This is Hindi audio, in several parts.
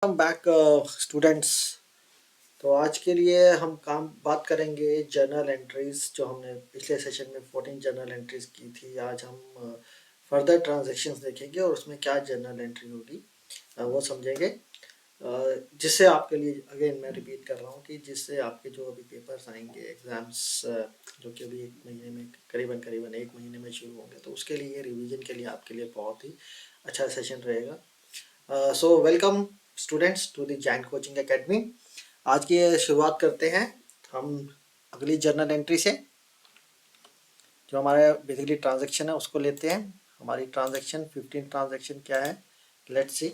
Welcome back students. तो आज के लिए हम काम बात करेंगे जर्नल एंट्रीज। जो हमने पिछले सेशन में 14 जर्नल एंट्रीज की थी, आज हम फर्दर ट्रांजैक्शंस देखेंगे और उसमें क्या जर्नल एंट्री होगी वो समझेंगे। जिससे आपके लिए अगेन मैं रिपीट कर रहा हूँ कि जिससे आपके जो अभी पेपर्स आएंगे एग्ज़ाम्स, जो कि अभी 1 महीने में करीबन 1 महीने में शुरू होंगे, तो उसके लिए रिवीजन के लिए आपके लिए बहुत ही अच्छा सेशन रहेगा। So welcome students to the Jain coaching academy. आज की शुरुआत करते हैं हम अगली जर्नल एंट्री से। जो हमारा बेसिकली ट्रांजैक्शन है उसको लेते हैं। हमारी ट्रांजैक्शन 15 ट्रांजैक्शन क्या है, let's see.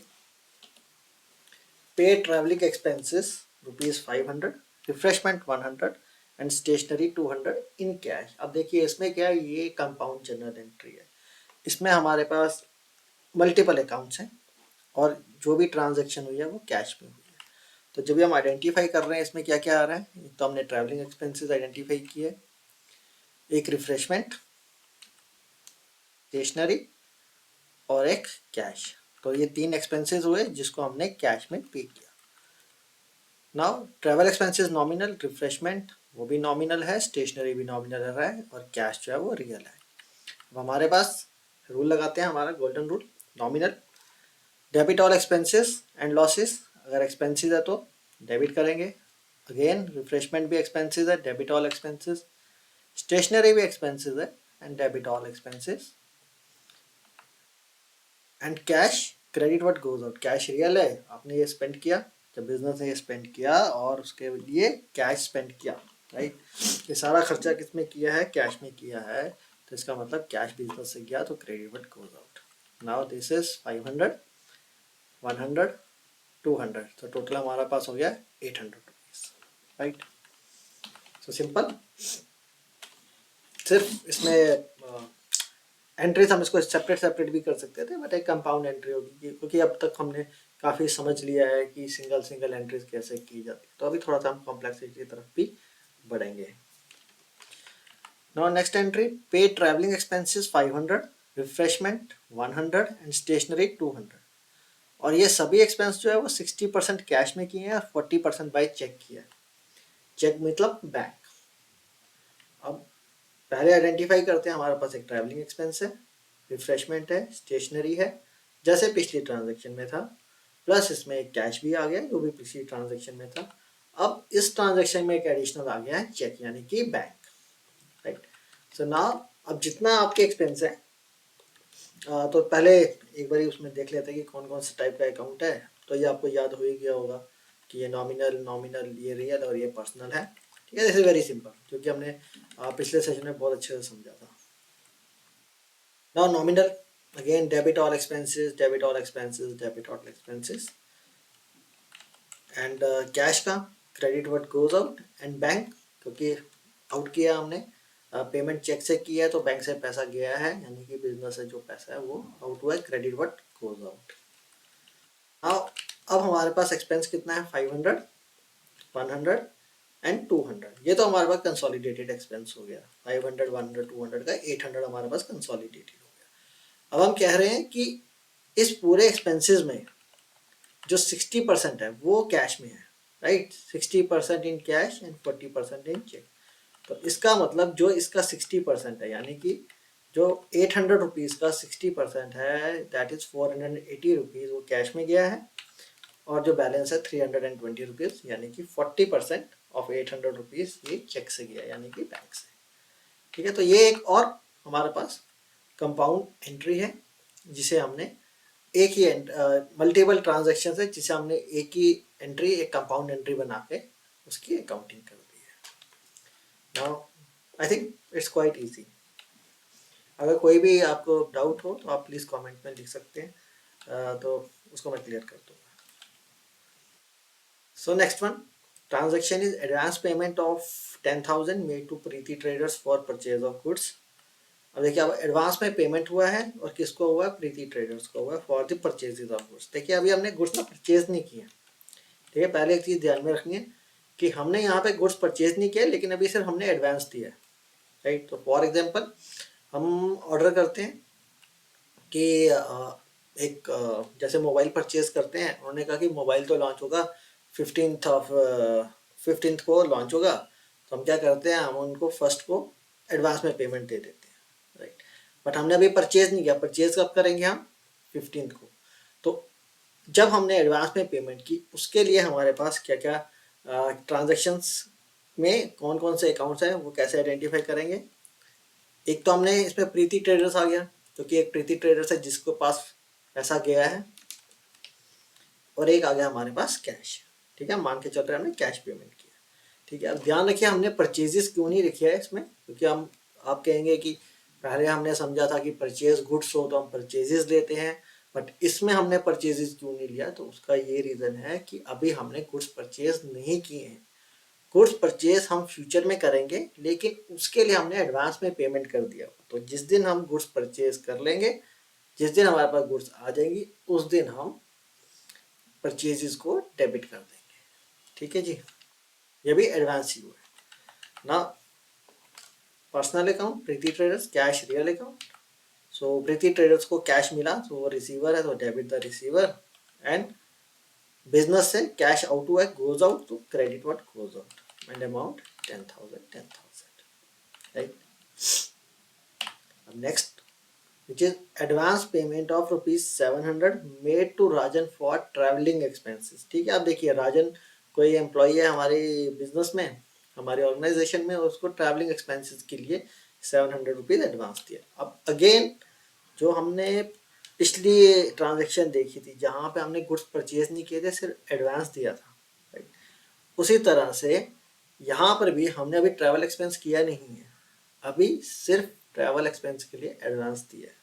Pay travelling expenses ₹500, refreshment 100 and stationery 200 in cash. अब देखिए इसमें क्या है, ये कंपाउंड जर्नल एंट्री है। इसमें हमारे पास मल्टीपल अकाउंट्स हैं और जो भी ट्रांजैक्शन हुई है वो कैश में हुई है। तो जब भी हम आइडेंटिफाई कर रहे हैं इसमें क्या क्या आ रहा है, तो हमने ट्रैवलिंग एक्सपेंसेस आइडेंटिफाई किए, एक रिफ्रेशमेंट, स्टेशनरी और एक कैश। तो ये 3 एक्सपेंसेस हुए जिसको हमने कैश में पे किया। Now travel expenses nominal, refreshment वो भी नॉमिनल है, स्टेशनरी भी नॉमिनल है और कैश जो है वो रियल है। अब हमारे पास रूल लगाते हैं, हमारा golden rule, nominal debit all expenses and losses. अगर एक्सपेंसेस है तो डेबिट करेंगे। अगेन रिफ्रेशमेंट भी एक्सपेंसेस है, डेबिट ऑल एक्सपेंसेस। स्टेशनरी भी एक्सपेंसेस है and debit all expenses. And cash credit what goes out. Cash real है, आपने ये स्पेंड किया, जब बिजनेस ने ये स्पेंड किया और उसके लिए कैश स्पेंड किया, राइट। ये सारा खर्चा किसमें किया है, कैश में किया है, तो इसका मतलब कैश बिजनेस से गया तो credit what goes out. Now this is 500, 100, 200, तो टोटल हमारा पास हो गया 800 रुपीज, राइट। So simple. सिर्फ इसमें एंट्रीज हम इसको सेपरेट भी कर सकते थे, बट एक कंपाउंड एंट्री होगी क्योंकि अब तक हमने काफ़ी समझ लिया है कि सिंगल एंट्रीज कैसे की जाती है। तो अभी थोड़ा सा हम कॉम्प्लेक्सिटी की तरफ भी बढ़ेंगे। Now next entry, pay travelling expenses 500, refreshment 100 and stationery 200। और ये सभी एक्सपेंस जो है वो 60% कैश में किए हैं और 40% बाय चेक किया है। चेक मतलब बैंक। अब पहले आइडेंटिफाई करते हैं, हमारे पास एक ट्रैवलिंग एक्सपेंस है, रिफ्रेशमेंट है, स्टेशनरी है जैसे पिछली ट्रांजैक्शन में था, प्लस इसमें एक कैश भी आ गया जो भी पिछली ट्रांजैक्शन में था। अब इस ट्रांजैक्शन में एक एडिशनल आ गया है चेक यानी कि बैंक, राइट। सो नाउ अब जितना आपके एक्सपेंस है, तो पहले एक बार उसमें देख लेते हैं कि कौन कौन से टाइप का अकाउंट है। तो ये आपको याद हो ही गया होगा कि ये नॉमिनल, ये रियल और ये पर्सनल है, ठीक है। दिस इज वेरी सिंपल क्योंकि हमने पिछले सेशन में बहुत अच्छे से समझा था। Now nominal, again debit all expenses, debit all expenses, debit all expenses. And cash का credit what goes out and bank, क्योंकि आउट किया हमने, पेमेंट चेक से किया है तो बैंक से पैसा गया है यानी कि बिजनेस से जो पैसा है वो आउट हुआ है, क्रेडिट व्हाट गोज आउट। अब हमारे पास एक्सपेंस कितना है, 500, 100 एंड 200। ये तो हमारे पास कंसोलिडेटेड एक्सपेंस हो गया। 500, 100, 200 का 800 हमारे पास कंसोलिडेटेड हो गया। अब हम कह रहे हैं कि इस पूरे एक्सपेंसेस में जो 60% है वो कैश में है, right. 60% in cash and 40% in cheque. तो इसका मतलब जो इसका 60% है यानी कि जो 800 रुपीज़ का 60% है, दैट इज 480 रुपीज़ वो कैश में गया है, और जो बैलेंस है 320 रुपीज़ यानी कि 40% ऑफ 800 रुपीज़ ये चेक से गया यानी कि बैंक से, ठीक है। तो ये एक और हमारे पास कंपाउंड एंट्री है जिसे हमने एक ही मल्टीपल ट्रांजेक्शन है जिसे हमने एक ही एंट्री, एक कंपाउंड एंट्री बना के उसकी अकाउंटिंग कर दी है। Now I think it's quite easy. अगर कोई भी आपको डाउट हो तो आप प्लीज़ कमेंट में लिख सकते हैं, तो उसको मैं क्लियर कर दूँगा। So next one, transaction is advance payment of 10,000 made to Preeti traders for purchase of goods. अब देखिए अब एडवांस में पेमेंट हुआ है और किसको हुआ है, प्रीति ट्रेडर्स को हुआ है for the purchases of goods. देखिए अभी हमने गुड्स ना परचेज नहीं किया, ठीक है। पहले एक चीज़ ध्यान में रखनी है कि हमने यहाँ पे गुड्स परचेज नहीं किया, लेकिन अभी सिर्फ हमने एडवांस दिया है, राइट। तो फॉर एग्जांपल हम ऑर्डर करते हैं कि जैसे मोबाइल परचेज करते हैं, उन्होंने कहा कि मोबाइल तो लॉन्च होगा 15th को लॉन्च होगा, तो हम क्या करते हैं, हम उनको फर्स्ट को एडवांस में पेमेंट दे देते हैं, राइट। बट हमने अभी परचेज नहीं किया, परचेज कब करेंगे हम? 15th को। तो जब हमने एडवांस में पेमेंट की, उसके लिए हमारे पास क्या क्या ट्रांजेक्शन्स में कौन कौन से अकाउंट्स हैं, वो कैसे आइडेंटिफाई करेंगे? एक तो हमने इसमें प्रीति ट्रेडर्स आ गया, क्योंकि एक प्रीति ट्रेडर्स है जिसके पास पैसा गया है, और एक आ गया हमारे पास कैश। ठीक है, मान के चल रहे हैं हमने कैश पेमेंट किया। ठीक है, अब ध्यान रखिए हमने परचेजेस क्यों नहीं लिखा है इसमें, क्योंकि आप कहेंगे कि पहले हमने समझा था कि परचेज गुड्स हो तो हम परचेजेस लेते हैं, बट इसमें हमने परचेजेस क्यों नहीं लिया? तो उसका ये रीज़न है कि अभी हमने गुड्स परचेज नहीं किए हैं। गुड्स परचेज हम फ्यूचर में करेंगे, लेकिन उसके लिए हमने एडवांस में पेमेंट कर दिया। तो जिस दिन हम गुड्स परचेज कर लेंगे, जिस दिन हमारे पास गुड्स आ जाएंगी, उस दिन हम परचेजेस को डेबिट कर देंगे। ठीक है जी, ये भी एडवांस ही हुआ है ना। पर्सनल अकाउंट, प्रीति ट्रेडर्स, कैश रियल अकाउंट। सो प्रीति ट्रेडर्स को कैश मिला, तो वो रिसीवर है, तो debit the receiver. And business से कैश आउट हुआ है, गोज आउट, तो credit what goes out and amount 10,000, right. अब next, which is advance payment of ₹700 made to Rajan for traveling expenses। ठीक है, आप देखिए राजन कोई एम्प्लॉई है हमारे बिजनेस में, हमारे ऑर्गेनाइजेशन में, उसको ट्रैवलिंग एक्सपेंसेस के लिए ₹700 एडवांस दिया। अब अगेन जो हमने पिछली ट्रांजेक्शन देखी थी जहाँ पे हमने गुड्स परचेज नहीं किए थे, सिर्फ एडवांस दिया था, राइट। उसी तरह से यहाँ पर भी हमने अभी ट्रैवल एक्सपेंस किया नहीं है, अभी सिर्फ ट्रैवल एक्सपेंस के लिए एडवांस दिया है।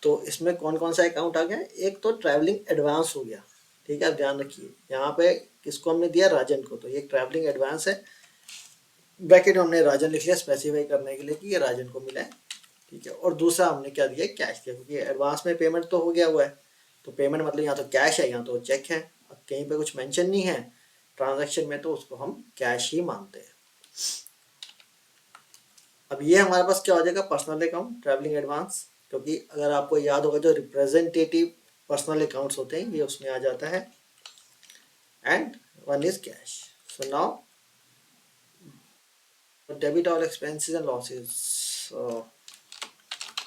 तो इसमें कौन कौन सा अकाउंट आ गया? एक तो ट्रैवलिंग एडवांस हो गया। ठीक है, आप ध्यान रखिए, यहाँ पे किसको हमने दिया? राजन को, तो ये ट्रैवलिंग एडवांस है। ब्रैकेट हमने राजन लिख लिया स्पेसिफाई करने के लिए कि ये राजन को मिला है। ठीक है, और दूसरा हमने क्या दिया? कैश दिया, क्योंकि एडवांस में पेमेंट तो हो गया हुआ है, तो पेमेंट मतलब यहाँ तो कैश है, यहाँ तो चेक है। अब कहीं पे कुछ मेंशन नहीं है ट्रांजैक्शन में, तो उसको हम कैश ही मानते हैं। अब ये हमारे पास क्या हो जाएगा? पर्सनल अकाउंट, ट्रैवलिंग एडवांस, क्योंकि अगर आपको याद होगा जो रिप्रेजेंटेटिव पर्सनल अकाउंट्स होते हैं ये उसमें आ जाता है। And one is cash. So now debit all expenses and losses, so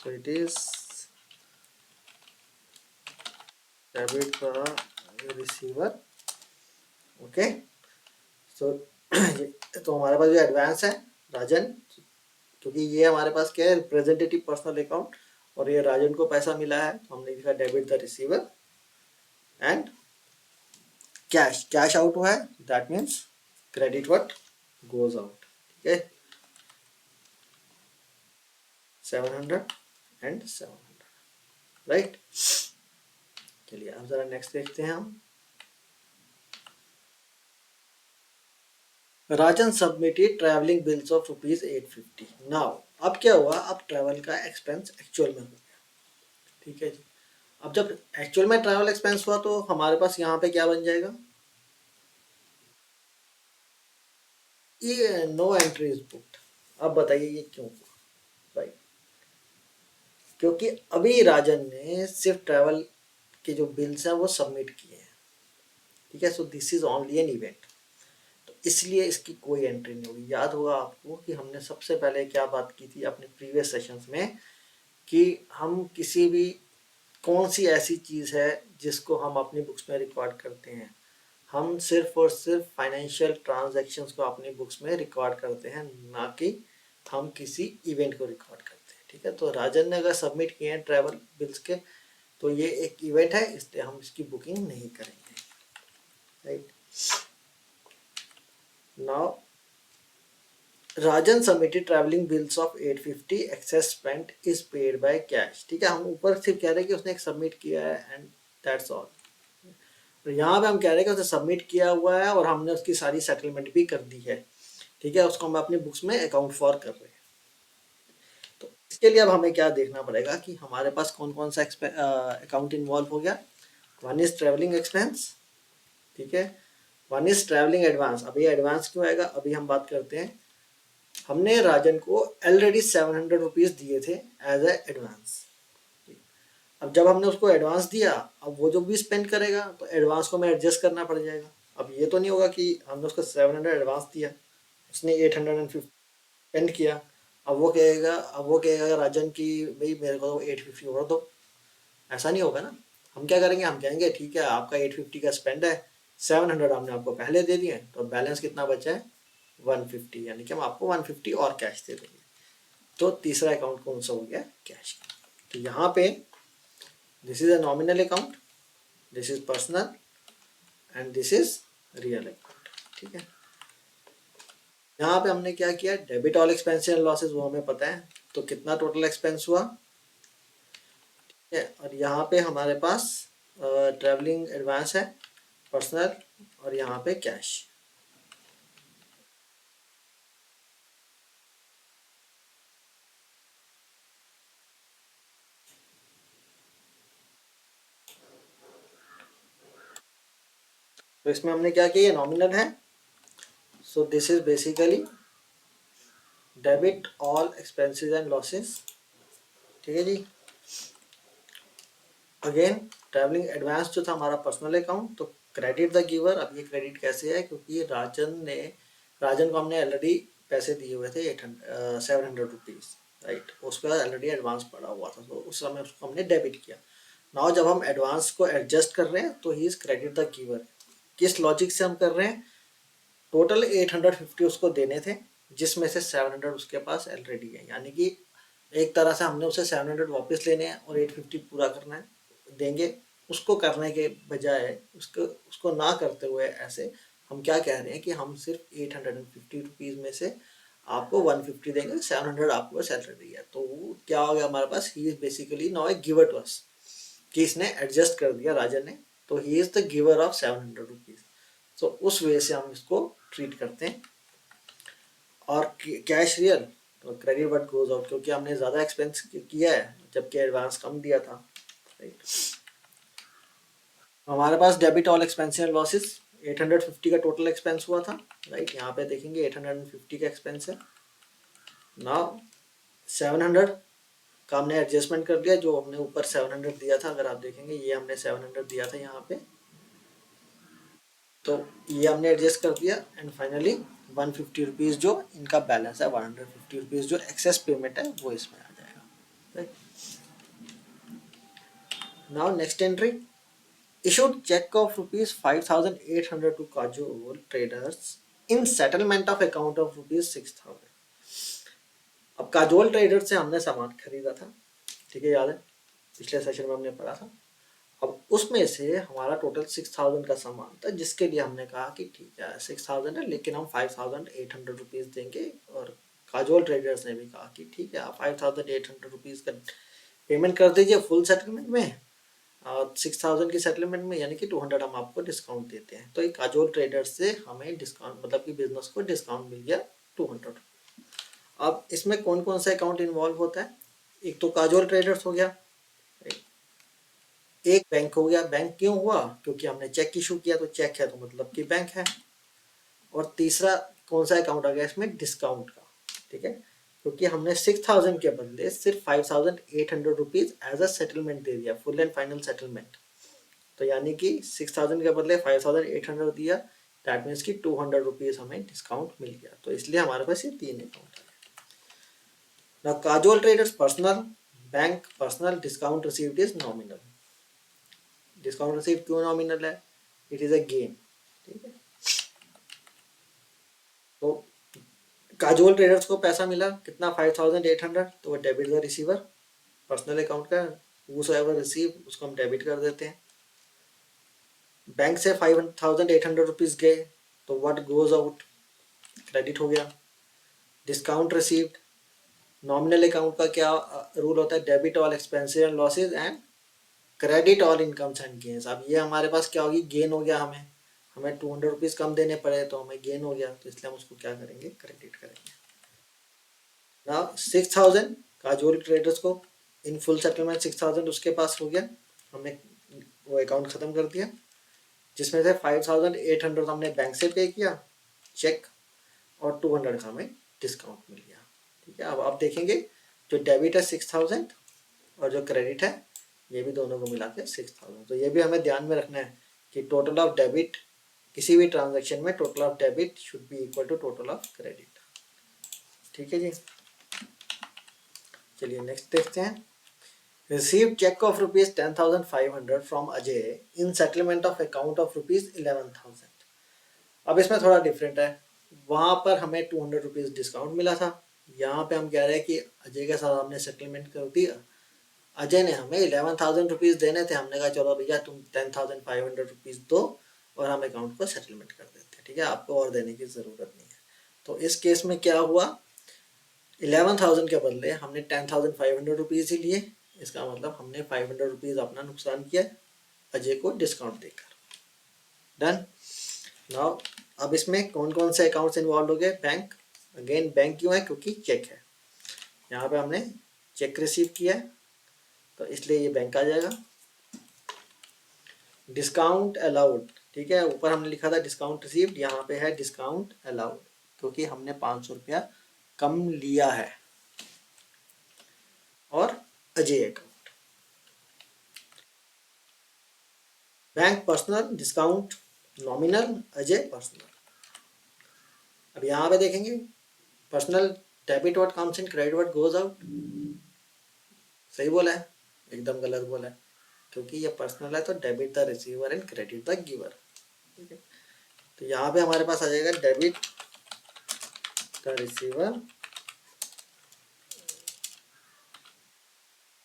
it is debit the receiver. Okay, so तो हमारे पास जो एडवांस है राजन, क्योंकि ये हमारे पास क्या है? रिप्रेजेंटेटिव पर्सनल अकाउंट, और ये राजन को पैसा मिला है, तो हमने लिखा debit the receiver. And cash out हुआ है, that means credit what goes out. ठीक है, 700 एंड 700, राइट। चलिए अब जरा नेक्स्ट देखते हैं हम। Rajan submitted travelling bills of ₹850। Now अब क्या हुआ? अब ट्रैवल का एक्सपेंस एक्चुअल में हो गया। ठीक है जी, अब जब एक्चुअल में ट्रैवल एक्सपेंस हुआ तो हमारे पास यहाँ पे क्या बन जाएगा? ये नो एंट्री इज बुक्ड। अब बताइए ये क्यों हुआ? राइट, क्योंकि अभी राजन ने सिर्फ ट्रैवल के जो बिल्स हैं वो सबमिट किए हैं। ठीक है, so this is only an event, तो इसलिए इसकी कोई एंट्री नहीं होगी। याद होगा आपको कि हमने सबसे पहले क्या बात की थी अपने प्रीवियस सेशंस में, कि हम किसी भी कौन सी ऐसी चीज़ है जिसको हम अपनी बुक्स में रिकॉर्ड करते हैं? हम सिर्फ और सिर्फ फाइनेंशियल ट्रांजैक्शंस को अपनी बुक्स में रिकॉर्ड करते हैं, ना कि हम किसी इवेंट को रिकॉर्ड करते हैं। ठीक है, तो राजन ने अगर सबमिट किए हैं ट्रैवल बिल्स के, तो ये एक इवेंट है, इसलिए हम इसकी बुकिंग नहीं करेंगे, right. Now Rajan submitted travelling bills of 850, excess spent is paid by cash. ठीक है, हम ऊपर सिर्फ कह रहे हैं कि उसने एक सबमिट किया है एंड दैट्स ऑल। तो यहाँ पे हम कह रहे हैं कि उसने सबमिट किया हुआ है और हमने उसकी सारी सेटलमेंट भी कर दी है। ठीक है, उसको हम अपनी बुक्स में अकाउंट फॉर कर रहे हैं। तो इसके लिए अब हमें क्या देखना पड़ेगा कि हमारे पास कौन कौन सा अकाउंट इन्वॉल्व हो गया। वन इज ट्रैवलिंग एक्सपेंस, ठीक है, वन इज ट्रैवलिंग एडवांस। अभी एडवांस क्यों आएगा? अभी हम बात करते हैं, हमने राजन को ऑलरेडी ₹700 दिए थे एज ए एडवांस। अब जब हमने उसको एडवांस दिया, अब वो जो भी स्पेंड करेगा तो एडवांस को हमें एडजस्ट करना पड़ जाएगा। अब ये तो नहीं होगा कि हमने उसको 700 एडवांस दिया, उसने 850 स्पेंड किया, अब वो कहेगा राजन की भाई मेरे को तो 850 और दो। ऐसा नहीं होगा ना। हम क्या करेंगे, हम कहेंगे ठीक है आपका 850 का स्पेंड है, 700 हमने आपको पहले दे दिए, तो बैलेंस कितना बचा है 150, यानी कि हम आपको 150 और कैश दे देंगे। तो तीसरा अकाउंट कौन सा हो गया, कैश। तो यहाँ पे this is a nominal account, this is personal and this is real account. ठीक है, यहाँ पे हमने क्या किया, debit all expense and losses वो हमें पता है, तो कितना टोटल एक्सपेंस हुआ। ठीक है, और यहाँ पे हमारे पास ट्रैवलिंग एडवांस है, पर्सनल, और यहाँ पे कैश। तो इसमें हमने क्या किया, नॉमिनल है, so this is basically debit all expenses and losses. ठीक है जी। अगेन ट्रैवलिंग एडवांस जो था हमारा पर्सनल अकाउंट, तो क्रेडिट द गिवर। अब ये क्रेडिट कैसे है, क्योंकि राजन को हमने ऑलरेडी पैसे दिए हुए थे 700 रुपीज़, राइट, उसके बाद ऑलरेडी एडवांस पड़ा हुआ था, तो उस समय उसको हमने डेबिट किया। नाउ जब हम एडवांस को एडजस्ट कर रहे हैं तो he is credit the giver. किस लॉजिक से हम कर रहे हैं, टोटल 850 उसको देने थे, जिसमें से 700 उसके पास ऑलरेडी है, यानी कि एक तरह से हमने उसे 700 वापस लेने हैं और 850 पूरा करना है देंगे। उसको करने के बजाय उसको ना करते हुए ऐसे हम क्या कह रहे हैं कि हम सिर्फ 850 रुपीज़ में से आपको 150 देंगे, 700 आपको सैलरी है। तो वो क्या हो गया हमारे पास, he is basically now a giver to us, कि इसने एडजस्ट कर दिया राजन ने, तो he is the giver of 700 rupees. तो उस वे से हम इसको ट्रीट करते हैं। और कैश रियल, तो क्रेडिट व्हाट गोज आउट, क्योंकि हमने ज़्यादा एक्सपेंस किया है जबकि एडवांस कम दिया था, राइट। हमारे पास debit all expense and losses 850 का टोटल एक्सपेंस हुआ था, राइट। यहाँ पे देखेंगे 850 का एक्सपेंस है। नाउ 700 का हमने एडजस्टमेंट कर दिया, जो हमने ऊपर 700 दिया था, अगर आप देखेंगे ये हमने 700 दिया था यहाँ पे, तो ये हमने एडजस्ट कर दिया। एंड फाइनली 150 रुपीज़ जो इनका बैलेंस है, 150 रुपीज़ जो एक्सेस पेमेंट है वो इसमें आ जाएगा, right. Now next entry, issued check of rupees 5,800 to Kajol traders in settlement of account of rupees 6,000। अब काजोल ट्रेडर से हमने सामान खरीदा था, ठीक है, याद है पिछले सेशन में हमने पढ़ा था। अब उसमें से हमारा टोटल 6,000 का सामान था, जिसके लिए हमने कहा कि ठीक है 6,000 है, लेकिन हम 5,800 रुपीज़ देंगे। और काजोल ट्रेडर्स ने भी कहा कि ठीक है आप 5,800 रुपीज़ का पेमेंट कर दीजिए फुल सेटलमेंट में, और 6,000 की सेटलमेंट में, यानी कि 200 हम आपको डिस्काउंट देते हैं। तो एक काजोल ट्रेडर्स से हमें डिस्काउंट, मतलब कि बिजनेस को डिस्काउंट मिल गया 200। अब इसमें कौन कौन सा अकाउंट इन्वॉल्व होता है, एक तो काजोल ट्रेडर्स हो गया, एक बैंक हो गया। बैंक क्यों हुआ, क्योंकि हमने चेक इशू किया, तो चेक है तो मतलब कि बैंक है। और तीसरा कौन सा अकाउंट आ गया इसमें, डिस्काउंट का, ठीक है, क्योंकि हमने 6,000 के बदले सिर्फ 5,800 रुपीज़ एज अ सेटलमेंट दे दिया, फुल एंड फाइनल सेटलमेंट। तो यानी कि 6,000 के बदले 5,800 दिया, दैट मीन्स कि 200 रुपीज़ हमें डिस्काउंट मिल गया। तो इसलिए हमारे पास ये तीन अकाउंट है। ना Kajol traders personal, bank personal, discount received is nominal. Discount received क्यों नॉमिनल है, इट इज अ गेन, ठीक है। तो काजोल ट्रेडर्स को पैसा मिला कितना 5,800, तो वो debit the receiver, personal account का whosoever रिसीव उसको हम डेबिट कर देते हैं। बैंक से 5,800 रुपीज़ गए, तो व्हाट गोज आउट, क्रेडिट हो गया। डिस्काउंट रिसीव्ड, नॉमिनल अकाउंट का क्या रूल होता है, debit all expenses and losses and credit all incomes and gains. अब ये हमारे पास क्या होगी, गेन हो गया, हमें हमें 200 रुपीज़ कम देने पड़े तो हमें गेन हो गया, तो इसलिए हम उसको क्या करेंगे, क्रेडिट करेंगे। ना 6,000 काजोल ट्रेडर्स को इन फुल सेटलमेंट 6,000 उसके पास हो गया, हमने वो अकाउंट ख़त्म कर दिया, जिसमें से 5,800 हमने बैंक से पे किया चेक, और 200 का हमें डिस्काउंट मिल गया, ठीक है। अब आप देखेंगे जो डेबिट है 6,000 और जो क्रेडिट है ये भी दोनों को मिला के 6000। तो ये भी हमें ध्यान में रखना है कि टोटल ऑफ डेबिट, किसी भी ट्रांजैक्शन में total of debit should be equal to total of credit. ठीक है जी, चलिए नेक्स्ट देखते हैं। Receive cheque of ₹10,500 from Ajay in settlement of account of ₹11,000। अब इसमें थोड़ा डिफरेंट है, वहाँ पर हमें ₹200 डिस्काउंट मिला था, यहाँ पे हम कह रहे हैं कि अजय के साथ हमने सेटलमेंट कर दिया। अजय ने हमें ₹11,000 देने थे, हमने कहा चलो भैया तुम ₹10,500 दो और हम अकाउंट को सेटलमेंट कर देते हैं, ठीक है, आपको और देने की ज़रूरत नहीं है। तो इस केस में क्या हुआ, 11,000 के बदले हमने ₹10,500 ही लिए, इसका मतलब हमने ₹500 अपना नुकसान किया अजय को डिस्काउंट देकर। डन। नाउ अब इसमें कौन कौन से अकाउंट्स इन्वॉल्व हो गए, बैंक, अगेन बैंक क्यों है, क्योंकि चेक है, यहाँ पे हमने चेक रिसीव किया है तो इसलिए ये बैंक आ जाएगा। डिस्काउंट अलाउड, ठीक है, ऊपर हमने लिखा था डिस्काउंट रिसीव्ड, यहाँ पे है डिस्काउंट अलाउड क्योंकि हमने ₹500 कम लिया है। और Ajay account, bank personal discount nominal, Ajay personal. अब यहाँ पे देखेंगे personal debit what comes in, credit what goes out. सही बोला है, एकदम गलत बोला है, क्योंकि ये पर्सनल है तो debit the receiver and credit the giver. ठीक है, तो यहाँ पे हमारे पास आ जाएगा debit the receiver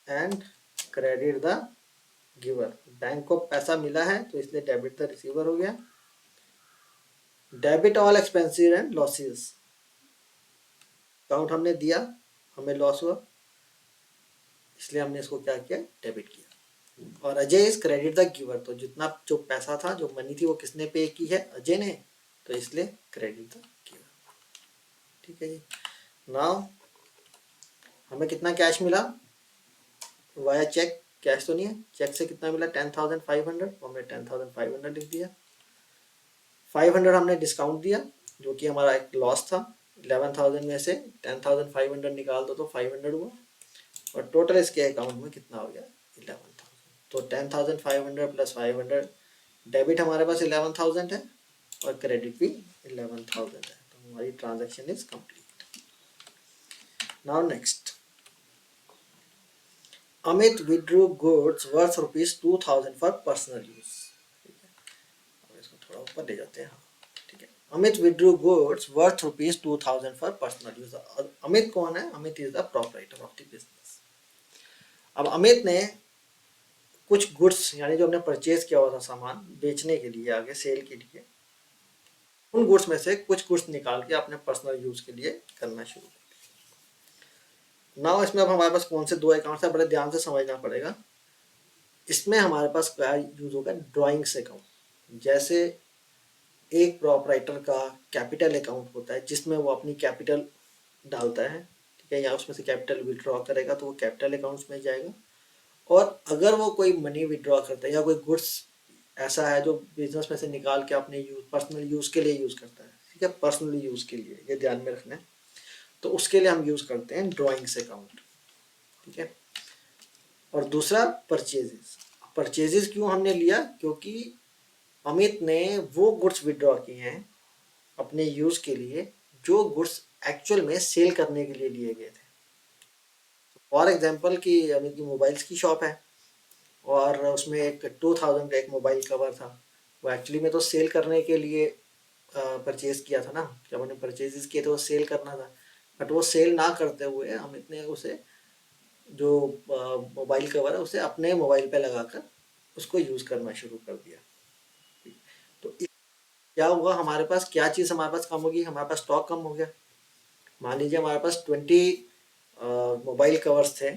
and credit the giver. Bank को पैसा मिला है तो इसलिए डेबिट द रिसीवर हो गया। Debit all expenses and losses, account हमने दिया, हमें लॉस हुआ इसलिए हमने इसको क्या किया, डेबिट किया। और Ajay is credit the giver, तो जितना जो पैसा था, जो मनी थी, वो किसने पे की है, अजय ने, तो इसलिए क्रेडिट द गिवर। ठीक है जी। नाउ हमें कितना कैश मिला वाया चेक, कैश तो नहीं है, चेक से कितना मिला 10,500, तो हमने 10,500 लिख दिया। 500 हमने डिस्काउंट दिया जो कि हमारा एक लॉस था, 11,000 में से 10,500 निकाल दो तो 500 हुआ, और टोटल इसके अकाउंट में कितना हो गया 11,000। तो 10,500 प्लस 500, डेबिट हमारे पास 11,000 है और क्रेडिट भी 11,000 है, तो हमारी transaction is complete. Now next, Amit withdrew goods worth ₹2,000 for personal use. ठीक है, अब इसको थोड़ा ऊपर ले जाते हैं। ठीक है, Amit withdrew goods worth ₹2,000 for personal use. Amit कौन है, Amit is the proprietor of the business. अब अमित ने कुछ गुड्स, यानी जो हमने परचेज किया हुआ था सामान बेचने के लिए, आगे सेल के लिए, उन गुड्स में से कुछ गुड्स निकाल के अपने पर्सनल यूज के लिए करना शुरू किया। नाउ इसमें अब हमारे पास कौन से दो अकाउंट्स है, बड़े ध्यान से समझना पड़ेगा। इसमें हमारे पास क्या यूज होगा, ड्राइंग्स अकाउंट। जैसे एक प्रोपराइटर का कैपिटल अकाउंट होता है जिसमें वो अपनी कैपिटल डालता है, ठीक है, या उसमें से कैपिटल विड्रॉ करेगा तो वो कैपिटल अकाउंट्स में जाएगा। और अगर वो कोई मनी विड्रॉ करता है या कोई गुड्स ऐसा है जो बिजनेस में से निकाल के अपने यूज, पर्सनल यूज के लिए यूज करता है, ठीक है, पर्सनली यूज के लिए, ये ध्यान में रखना है, तो उसके लिए हम यूज करते हैं ड्राइंग्स अकाउंट। ठीक है, और दूसरा परचेजेस। परचेजेस क्यों हमने लिया, क्योंकि अमित ने वो गुड्स विड्रॉ किए हैं अपने यूज के लिए जो गुड्स एक्चुअल में सेल करने के लिए लिए गए थे। फॉर एग्जांपल कि अमित की मोबाइल्स की शॉप है और उसमें एक 2000 का एक मोबाइल कवर था, वो एक्चुअली में तो सेल करने के लिए परचेज किया था ना, जब हमने परचेजेस किए थे वो सेल करना था, बट वो सेल ना करते हुए अमित ने उसे, जो मोबाइल कवर है, उसे अपने मोबाइल पे लगाकर उसको यूज़ करना शुरू कर दिया। तो क्या हुआ, हमारे पास क्या चीज़ हमारे पास कम होगी, हमारे पास स्टॉक कम हो गया। मान लीजिए हमारे पास 20 मोबाइल कवर्स थे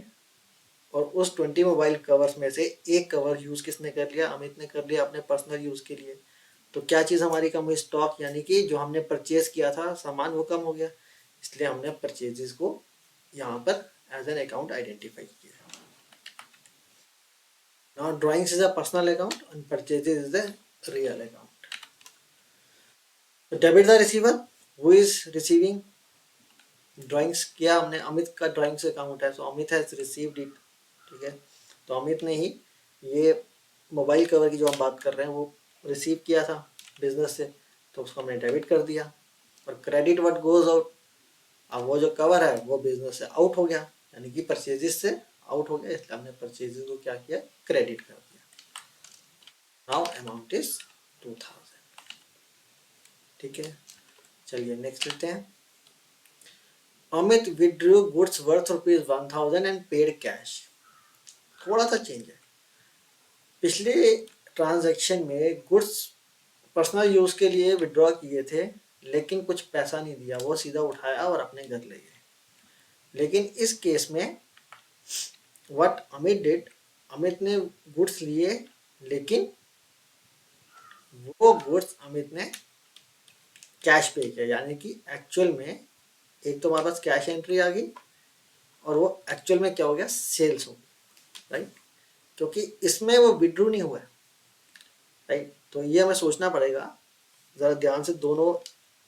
और उस 20 मोबाइल कवर्स में से एक कवर यूज़ किसने कर लिया, अमित ने कर लिया अपने पर्सनल यूज़ के लिए। तो क्या चीज़ हमारी कम हुई, स्टॉक, यानी कि जो हमने परचेज किया था सामान वो कम हो गया, इसलिए हमने परचेजेस को यहाँ पर एज एन अकाउंट आइडेंटिफाई किया। Now drawings is a personal account and purchases is a real account. So debit the receiver, who is receiving drawings, किया हमने, अमित का ड्राइंग्स अकाउंट है, so Amit has received it। ठीक है, तो अमित ने ही ये मोबाइल कवर की जो हम बात कर रहे हैं वो रिसीव किया था बिजनेस से, तो उसको हमने डेबिट कर दिया। और क्रेडिट व्हाट गोज आउट, अब वो जो कवर है वो बिजनेस से आउट हो गया, यानी कि परचेजेस से आउट हो गया, इसलिए हमने परचेजेस को क्या किया, क्रेडिट कर दिया। Now amount is 2000। ठीक है, चलिए नेक्स्ट लेते हैं। Amit withdrew goods worth ₹1000 and paid cash. थोड़ा सा चेंज है, पिछले ट्रांजैक्शन में गुड्स पर्सनल यूज के लिए विड्रॉ किए थे, लेकिन कुछ पैसा नहीं दिया, वो सीधा उठाया और अपने घर ले गए। लेकिन इस केस में व्हाट अमित डिड, अमित ने गुड्स लिए, लेकिन वो गुड्स अमित ने कैश पे किया, यानी कि एक्चुअल में एक तो हमारे पास कैश एंट्री आ गई और वो एक्चुअल में क्या हो गया, सेल्स हो गई, राइट, क्योंकि इसमें वो विड्रू नहीं हुआ है, राइट। तो ये हमें सोचना पड़ेगा ज़रा ध्यान से, दोनों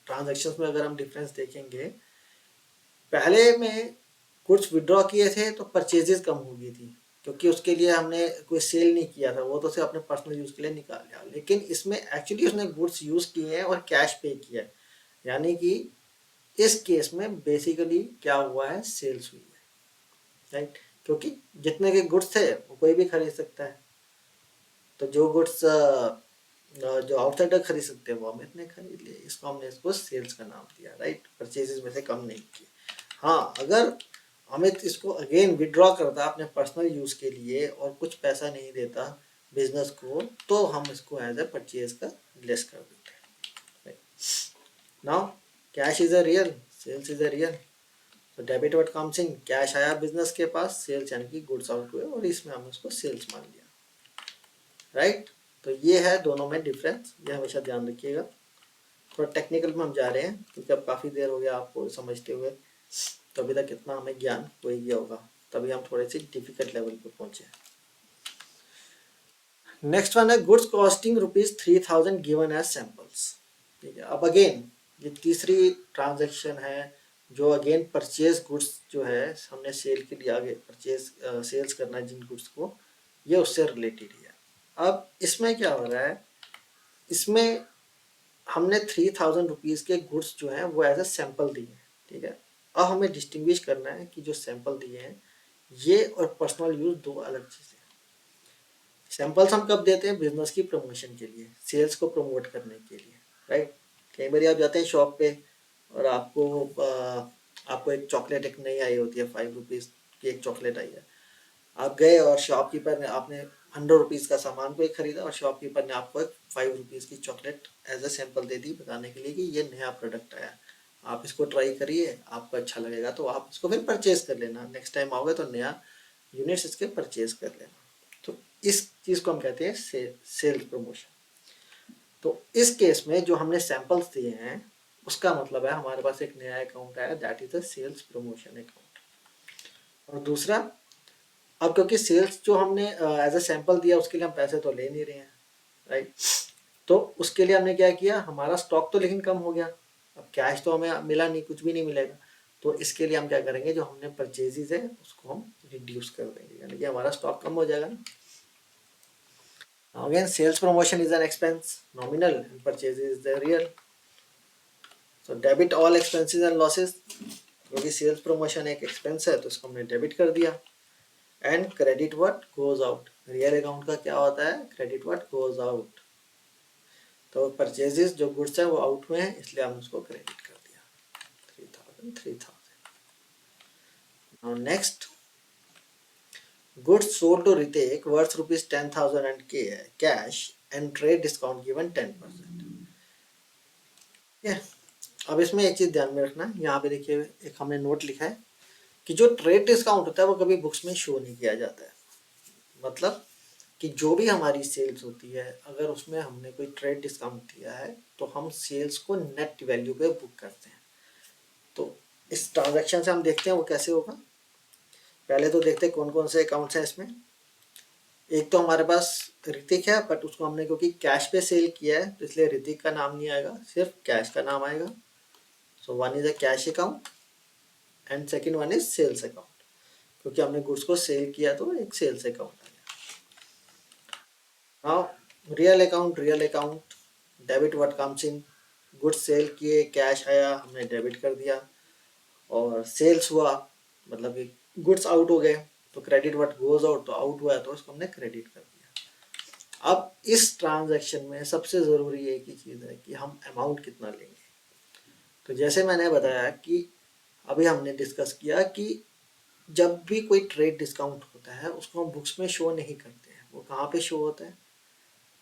ट्रांजैक्शंस में अगर हम डिफरेंस देखेंगे, पहले में कुछ विड्रॉ किए थे तो परचेजेस कम हो गई थी, क्योंकि उसके लिए हमने कोई सेल नहीं किया था, वो तो सिर्फ अपने पर्सनल यूज़ के लिए निकाल लिया। लेकिन इसमें एक्चुअली उसने गुड्स यूज़ किए हैं और कैश पे किया है, यानी कि इस केस में बेसिकली क्या हुआ है, सेल्स हुई है, राइट, क्योंकि जितने के गुड्स थे वो कोई भी खरीद सकता है। तो जो गुड्स जो आउटसाइडर खरीद सकते हैं वो हम इतने खरीद लिए, इसको हमने इसको सेल्स का नाम दिया, राइट, परचेजेस में से कम नहीं किए। हाँ, अगर अमित इसको अगेन विड्रॉ करता अपने पर्सनल यूज के लिए और कुछ पैसा नहीं देता बिजनेस को, तो हम इसको एज ए परचेज का लेस कर देते हैं। Now cash is a real, sales is a real, तो debit what comes in, cash आया बिजनेस के पास, सेल्स यानी कि गुड्स आउट हुए और इसमें हमने उसको सेल्स मान लिया, राइट। तो ये है दोनों में डिफरेंस, ये हमेशा ध्यान रखिएगा। थोड़ा टेक्निकल में हम जा रहे हैं क्योंकि अब काफ़ी देर हो गया आपको समझते हुए, तो अभी तक इतना हमें ज्ञान हो ही गया होगा, तभी हम थोड़े से डिफिकल्ट लेवल पे पहुंचे। नेक्स्ट वन है goods costing ₹3000 given as samples. ठीक है, अब अगेन ये तीसरी ट्रांजैक्शन है जो अगेन परचेज गुड्स जो है हमने सेल के लिए आगे परचेज सेल्स करना है जिन गुड्स को, ये उससे रिलेटेड है। अब इसमें क्या हो रहा है, इसमें हमने ₹3000 के गुड्स जो हैं वो एज ए सैंपल दिए हैं, ठीक है। अब हमें डिस्टिंग्विश करना है कि जो सैंपल दिए हैं ये और पर्सनल यूज दो अलग चीज़ें। सैंपल्स हम कब देते हैं, बिजनेस की प्रमोशन के लिए, सेल्स को प्रमोट करने के लिए, राइट। कई बार आप जाते हैं शॉप पे और आपको एक चॉकलेट एक नई आई होती है, ₹5 की एक चॉकलेट आई है, आप गए और शॉपकीपर ने, आपने ₹100 का सामान कोई खरीदा और शॉपकीपर ने आपको एक ₹5 की चॉकलेट एज ए सैंपल दे दी, बताने के लिए कि ये नया प्रोडक्ट आया, आप इसको ट्राई करिए, आपको अच्छा लगेगा तो आप इसको फिर परचेज कर लेना, नेक्स्ट टाइम आओगे तो नया यूनिट्स इसके परचेज कर लेना। तो इस चीज़ को हम कहते हैं सेल्स प्रमोशन। तो इस केस में जो हमने सैंपल्स दिए हैं उसका मतलब है हमारे पास एक नया अकाउंट आया, that is a sales promotion account. और दूसरा, अब क्योंकि सेल्स जो हमने एज अ सैंपल दिया उसके लिए हम पैसे तो ले नहीं रहे हैं, राइट, तो उसके लिए हमने क्या किया, हमारा स्टॉक तो लेकिन कम हो गया, अब कैश तो हमें मिला नहीं, कुछ भी नहीं मिलेगा, तो इसके लिए हम क्या करेंगे, जो हमने परचेजेज है उसको हम रिड्यूस कर देंगे, यानी कि हमारा स्टॉक कम हो जाएगा ना। Again, sales promotion is an expense, nominal, and purchase is the real. So debit all expenses and losses, क्योंकि सेल्स प्रमोशन एक एक्सपेंस है तो इसको हमने डेबिट कर दिया। And credit what goes out, real account का क्या होता है, क्रेडिट व्हाट गोज आउट, तो परचेजेस जो गुड्स है वो आउट हुए हैं इसलिए हमने उसको क्रेडिट कर दिया, 3000। Now next, goods sold to Ritik worth ₹10,000 and cash and trade discount given 10%। अब इसमें एक चीज़ ध्यान में रखना, यहाँ पे देखिए एक हमने नोट लिखा है कि जो ट्रेड डिस्काउंट होता है वो कभी बुक्स में शो नहीं किया जाता है। मतलब कि जो भी हमारी सेल्स होती है अगर उसमें हमने कोई ट्रेड डिस्काउंट दिया है तो हम सेल्स को नेट वैल्यू पे बुक करते हैं। तो इस ट्रांजैक्शन से हम देखते हैं वो कैसे होगा। पहले तो देखते हैं कौन कौन से अकाउंट्स हैं इसमें। एक तो हमारे पास ऋतिक है, बट उसको हमने क्योंकि कैश पे सेल किया है तो इसलिए ऋतिक का नाम नहीं आएगा, सिर्फ कैश का नाम आएगा। So one is a cash account and second one is sales account. क्योंकि हमने गुड्स को सेल किया तो एक सेल्स अकाउंट आ गया। Now real account debit what comes in, goods sale किए, कैश आया, हमने डेबिट कर दिया, और सेल्स हुआ मतलब कि गुड्स आउट हो गए, तो क्रेडिट व्हाट गोज आउट, तो आउट हुआ है तो उसको हमने क्रेडिट कर दिया। अब इस ट्रांजैक्शन में सबसे ज़रूरी एक ही चीज़ है कि हम अमाउंट कितना लेंगे। तो जैसे मैंने बताया कि अभी हमने डिस्कस किया कि जब भी कोई ट्रेड डिस्काउंट होता है उसको हम बुक्स में शो नहीं करते हैं। वो कहाँ पे शो होता है?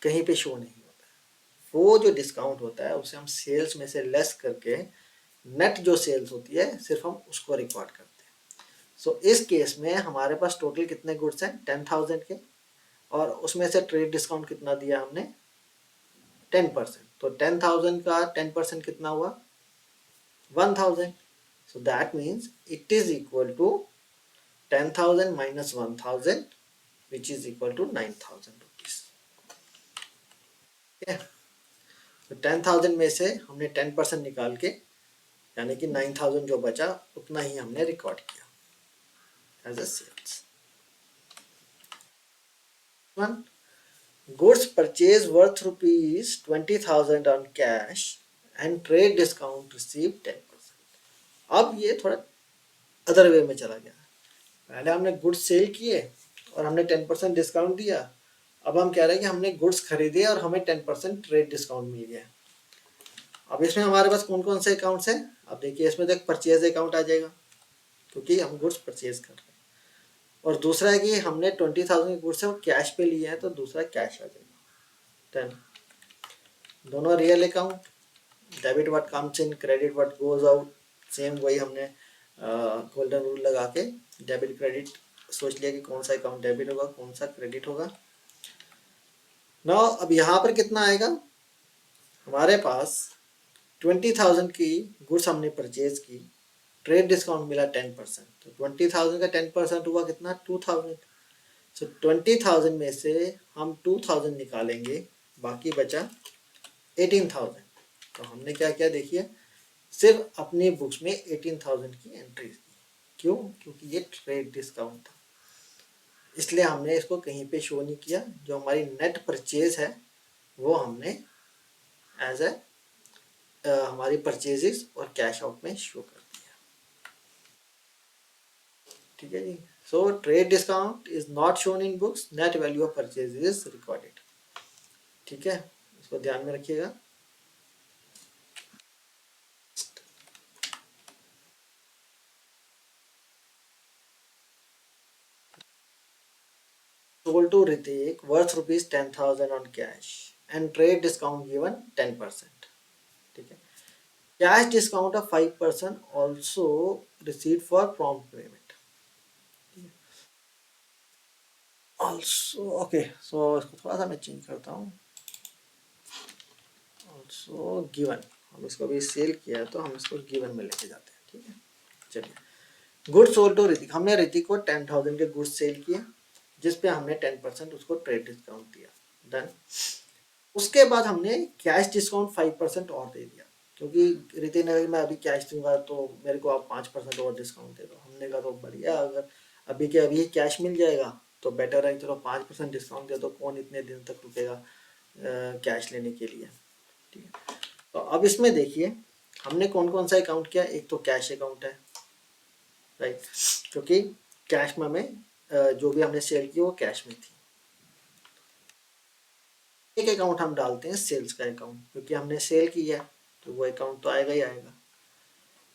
कहीं पे शो नहीं होता है। वो जो डिस्काउंट होता है उसे हम सेल्स में से लेस करके नेट जो सेल्स होती है सिर्फ हम उसको रिकॉर्ड करते हैं। सो इस केस में हमारे पास टोटल कितने गुड्स हैं? 10,000 के, और उसमें से ट्रेड डिस्काउंट कितना दिया हमने? 10%। तो 10,000 का 10% कितना हुआ? 1,000। So that means it is equal to 10,000 minus 1,000, which is equal to 9,000 rupees. Okay? तो 10,000 में से हमने 10% निकाल के, यानी कि 9,000 जो बचा उतना ही हमने रिकॉर्ड किया as a sales. One, goods purchase worth rupees 20,000 on cash and trade discount receive 10%। अब ये थोड़ा अदर वे में चला गया। पहले हमने गुड्स सेल किए और हमने 10% डिस्काउंट दिया। अब हम कह रहे हैं कि हमने गुड्स खरीदे और हमें 10% ट्रेड डिस्काउंट मिल गया। अब इसमें हमारे पास कौन कौन से अकाउंट्स हैं? अब देखिए इसमें तो एक परचेज अकाउंट आ जाएगा क्योंकि हम गुड्स परचेज कर रहे हैं, और दूसरा है कि हमने 20,000 के गुड्स है वो कैश पे लिए हैं, तो दूसरा कैश आ जाएगा। 10 दोनों real account, debit what comes in, credit what goes out, same वही हमने गोल्डन रूल लगा के डेबिट क्रेडिट सोच लिया कि कौन सा अकाउंट डेबिट होगा कौन सा क्रेडिट होगा। नाउ अब यहाँ पर कितना आएगा? हमारे पास 20,000 की गुड्स हमने परचेज की, ट्रेड डिस्काउंट मिला 10%, तो 20,000 का 10% हुआ कितना? 2,000। सो 20,000 में से हम 2,000 निकालेंगे, बाकी बचा 18,000। तो हमने क्या किया देखिए, सिर्फ अपनी बुक्स में 18,000 की एंट्री की। क्यों? क्योंकि ये ट्रेड डिस्काउंट था, इसलिए हमने इसको कहीं पे शो नहीं किया। जो हमारी नेट परचेज है वो हमने एज ए हमारी परचेजेस और कैश आउट में शो कर दिया। ठीक है जी। So trade discount is not shown in books, net value of purchase is recorded. ठीक है, इसको ध्यान में रखिएगा। Sold to Ritik worth rupees 10,000 on cash and trade discount given 10%. ठीक है, cash discount of 5% also receive for prompt payment. Also okay, so इसको थोड़ा सा मैं चेंज करता हूँ। ऑल्सो गिवन, हम इसको भी सेल किया है तो हम इसको गिवन में लेके जाते हैं। ठीक है, चलिए। गुड्स सोल्ड टू ऋतिक, हमने ऋतिक को 10,000 के गुड्स सेल किए जिसपे हमने 10% उसको ट्रेड डिस्काउंट दिया। डन। उसके बाद हमने कैश डिस्काउंट 5% और दे दिया, क्योंकि ऋतिक ने मैं अभी कैश दूंगा तो मेरे को आप 5% और डिस्काउंट दे दो। हमने कहा तो बढ़िया, अगर अभी के अभी कैश मिल जाएगा तो बेटर है, चलो 5% डिस्काउंट दे दो, कौन इतने दिन तक रुकेगा कैश लेने के लिए। ठीक है, तो अब इसमें देखिए हमने कौन कौन सा अकाउंट किया। एक तो कैश अकाउंट है, राइट, क्योंकि कैश में हमें जो भी हमने सेल की वो कैश में थी। एक अकाउंट हम डालते हैं सेल्स का अकाउंट, क्योंकि हमने सेल किया तो वो अकाउंट तो आएगा ही आएगा।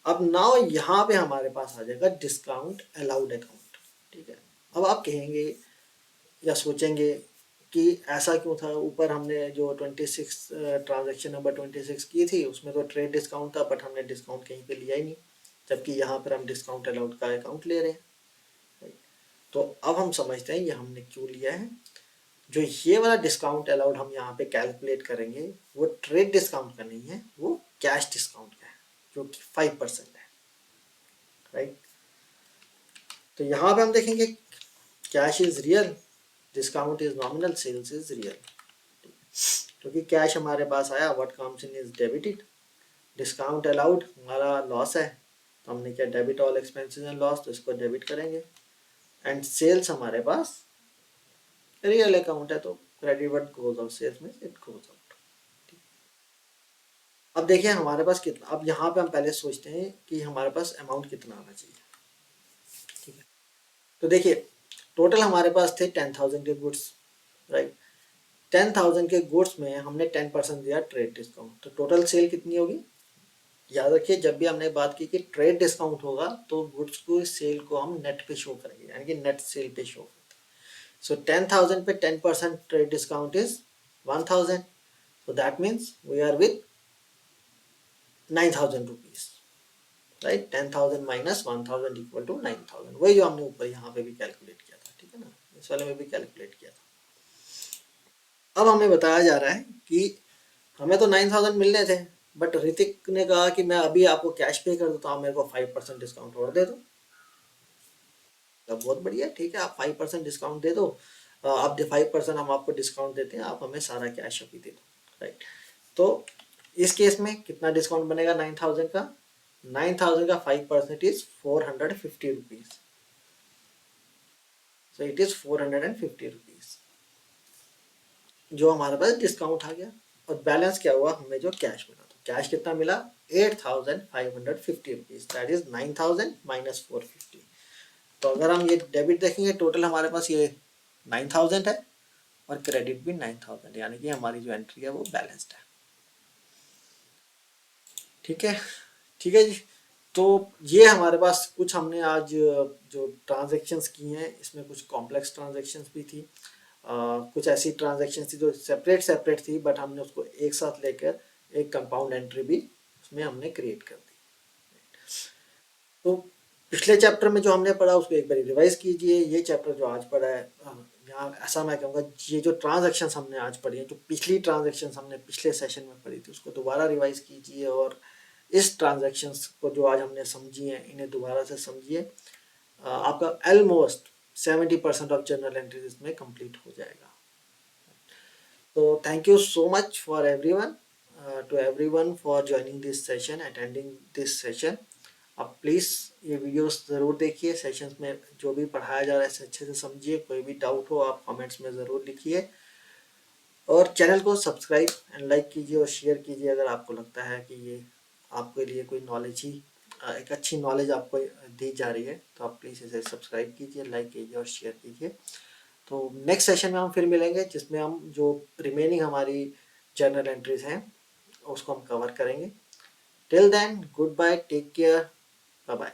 अब नाउ यहाँ पे हमारे पास आ जाएगा डिस्काउंट अलाउड अकाउंट। ठीक है, अब आप कहेंगे या सोचेंगे कि ऐसा क्यों था, ऊपर हमने जो 26 ट्रांजैक्शन नंबर 26 की थी उसमें तो ट्रेड डिस्काउंट था, बट हमने डिस्काउंट कहीं पे लिया ही नहीं, जबकि यहाँ पर हम डिस्काउंट अलाउड का अकाउंट ले रहे हैं। तो अब हम समझते हैं ये हमने क्यों लिया है। जो ये वाला डिस्काउंट अलाउड हम यहाँ पे कैलकुलेट करेंगे वो ट्रेड डिस्काउंट का नहीं है, वो कैश डिस्काउंट का है, जो कि 5% है, राइट। तो यहाँ पे हम देखेंगे cash is real, discount is nominal, sales is real. क्योंकि कैश हमारे पास आया, what comes in is debited, discount allowed हमारा लॉस है तो हमने क्या debit all expenses and loss, तो इसको डेबिट करेंगे। एंड सेल्स हमारे पास रियल अकाउंट है, तो credit what goes out sales में इट गोज आउट। अब देखिए हमारे पास कितना, अब यहाँ पे हम पहले सोचते हैं कि हमारे पास अमाउंट कितना आना चाहिए। ठीक है, तो देखिए टोटल हमारे पास थे 10,000 के गुड्स, राइट। 10,000 के गुड्स में हमने 10% दिया ट्रेड डिस्काउंट, तो टोटल सेल कितनी होगी। याद रखिए जब भी हमने बात की कि ट्रेड डिस्काउंट होगा तो गुड्स को सेल को हम नेट पे शो करेंगे, यानी कि नेट सेल पे शो करते हैं। सो 10,000 पे 10% trade discount is 1,000, so that means we are with 9,000 rupees, right. 10,000 minus 1,000 equal to 9,000, वही जो हमने ऊपर यहाँ पे भी कैलकुलेट किया था, ठीक है ना, इस वाले में भी कैलकुलेट किया था। अब हमें बताया जा रहा है कि हमें तो 9,000 मिलने थे, बट ऋतिक ने कहा कि मैं अभी आपको कैश पे कर देता हूँ, मेरे को 5% डिस्काउंट और दे दो। तो बहुत बढ़िया, ठीक है, आप 5% डिस्काउंट दे दो, आप 5% हम आपको डिस्काउंट देते हैं, आप हमें सारा कैश अभी दे दो, राइट। तो इस केस में कितना डिस्काउंट बनेगा 9,000 का, 9,000 का 5% is 450 rupees, so it is 450 rupees जो हमारे पास डिस्काउंट आ गया। और बैलेंस क्या हुआ, हमें जो कैश मिला, तो कैश कितना मिला 8,550 रुपीज, दैट इज 9,000 माइनस 450। तो अगर हम ये डेबिट देखेंगे टोटल हमारे पास ये 9,000 है और क्रेडिट भी 9,000, यानी कि हमारी जो एंट्री है वो बैलेंस्ड है। ठीक है, ठीक है जी। तो ये हमारे पास कुछ हमने आज जो ट्रांजैक्शंस की हैं, इसमें कुछ कॉम्प्लेक्स ट्रांजैक्शंस भी थी, कुछ ऐसी ट्रांजैक्शंस थी जो सेपरेट सेपरेट थी, बट हमने उसको एक साथ लेकर एक कंपाउंड एंट्री भी उसमें हमने क्रिएट कर दी। तो पिछले चैप्टर में जो हमने पढ़ा उसको एक बार रिवाइज कीजिए, ये चैप्टर जो आज पढ़ा है, यहाँ ऐसा मैं कहूँगा ये जो ट्रांजैक्शंस हमने आज पढ़ी हैं, जो पिछली ट्रांजैक्शंस हमने पिछले सेशन में पढ़ी थी उसको दोबारा रिवाइज कीजिए, और इस ट्रांजैक्शंस को जो आज हमने समझी हैं इन्हें दोबारा से समझिए। आपका ऑलमोस्ट 70% ऑफ जर्नल एंट्रीज इसमें कंप्लीट हो जाएगा। तो thank you so much for everyone, to everyone for joining this session, attending this session। आप प्लीज़ ये वीडियोस ज़रूर देखिए, सेशंस में जो भी पढ़ाया जा रहा है इसे अच्छे से समझिए, कोई भी डाउट हो आप कमेंट्स में ज़रूर लिखिए, और चैनल को सब्सक्राइब एंड लाइक कीजिए और शेयर कीजिए अगर आपको लगता है कि ये आपके लिए कोई नॉलेज ही एक अच्छी नॉलेज आपको दी जा रही है, तो आप प्लीज़ इसे सब्सक्राइब कीजिए, लाइक कीजिए और शेयर कीजिए। तो नेक्स्ट सेशन में हम फिर मिलेंगे जिसमें हम जो रिमेनिंग हमारी जर्नल एंट्रीज हैं उसको हम कवर करेंगे। Till then good bye, take care, bye bye.